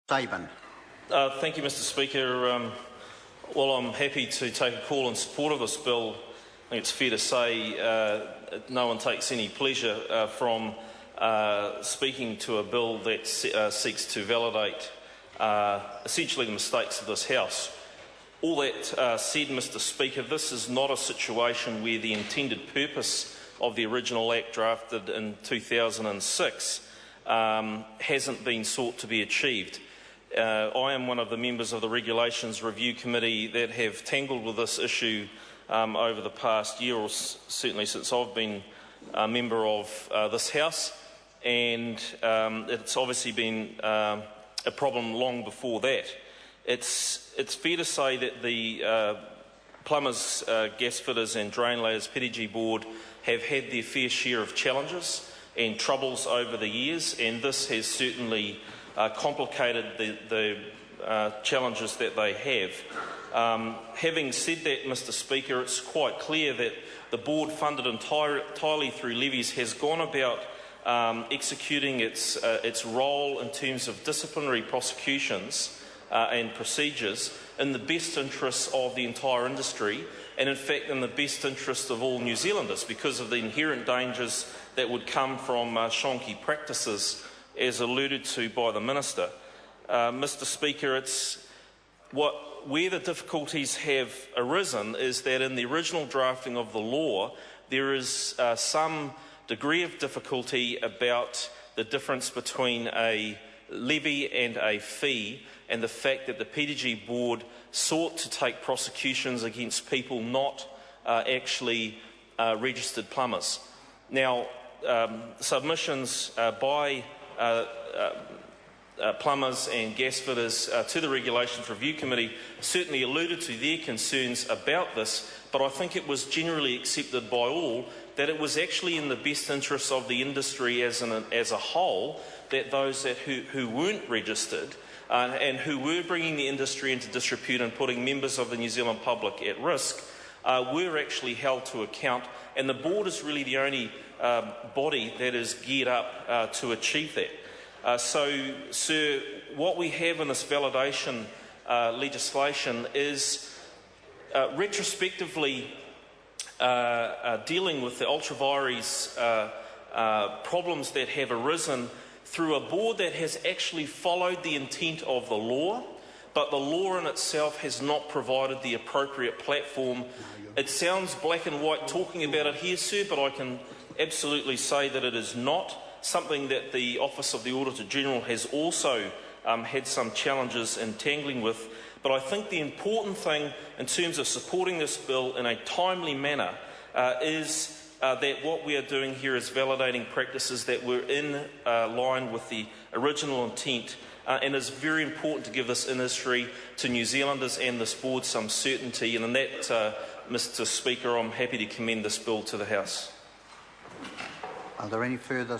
Sabin. Thank you, Mr Speaker. Well, I'm happy to take a call in support of this bill. I think it's fair to say no one takes any pleasure from speaking to a bill that seeks to validate essentially the mistakes of this House. All that said, Mr Speaker, this is not a situation where the intended purpose of the original Act drafted in 2006 hasn't been sought to be achieved. I am one of the members of the Regulations Review Committee that have tangled with this issue over the past year, or certainly since I've been a member of this House, and it's obviously been a problem long before that. It's fair to say that the Plumbers, Gasfitters and Drain Layers Pedigee Board have had their fair share of challenges and troubles over the years, and this has certainly complicated the challenges that they have. Having said that, Mr Speaker, it's quite clear that the board, funded entirely through levies, has gone about executing its role in terms of disciplinary prosecutions and procedures in the best interests of the entire industry, and in fact in the best interest of all New Zealanders, because of the inherent dangers that would come from shonky practices, as alluded to by the Minister. Mr Speaker, where the difficulties have arisen is that in the original drafting of the law, there is some degree of difficulty about the difference between a levy and a fee, and the fact that the Pedigee Board sought to take prosecutions against people not actually registered plumbers. Now, submissions by plumbers and gasfitters to the Regulations Review Committee certainly alluded to their concerns about this, but I think it was generally accepted by all that it was actually in the best interests of the industry as a whole that those who weren't registered and who were bringing the industry into disrepute and putting members of the New Zealand public at risk were actually held to account, and the board is really the only body that is geared up to achieve that. So, sir, what we have in this validation legislation is retrospectively dealing with the ultra vires problems that have arisen through a board that has actually followed the intent of the law, but the law in itself has not provided the appropriate platform. It sounds black and white talking about it here, sir, but I can absolutely say that it is not. Something that the Office of the Auditor-General has also had some challenges in tangling with. But I think the important thing in terms of supporting this bill in a timely manner is that what we are doing here is validating practices that were in line with the original intent, and it's very important to give this industry to New Zealanders and this board some certainty. And in that, Mr Speaker, I'm happy to commend this bill to the House. Are there any further